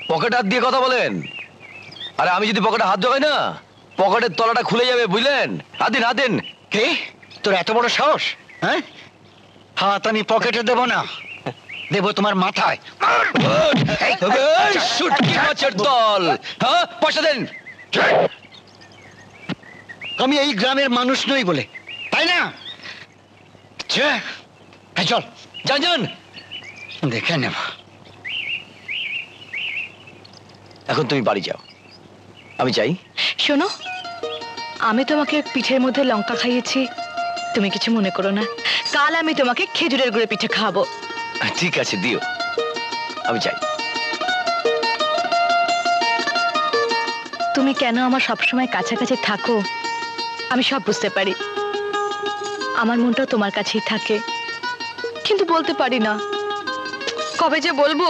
পকেটে হাত দিয়ে কথা বলেন। আরে আমি যদি পকেটে হাত ঢোকাই না, পকেটের তলাটা খুলে যাবে, বুঝলেন? হাত দিন, হাত দিন। কে তোর এত বড় সাহস? হ্যাঁ, হাত আমি পকেটে দেব না, দেব তোমার মাথায়। শুটকি মাছের দল, হ্যাঁ পয়সা দেন। আমি এই গ্রামের মানুষ নই বলে, তাই না? চল যান যান, দেখে নেব। এখন তুমি বাড়ি যাও, আমি চাই। শোনো, আমি তোমাকে পিঠের মধ্যে লঙ্কা খাইয়েছি, তুমি কিছু মনে করো না। কাল আমি তোমাকে খেজুরের গুঁড়ে পিঠে খাওয়াবো। ঠিক আছে, দিও, আমি চাই। তুমি কেন আমার সবসময় কাছাকাছি থাকো আমি সব বুঝতে পারি। আমার মনটা তোমার কাছেই থাকে, কিন্তু বলতে পারি না। কবে যে বলবো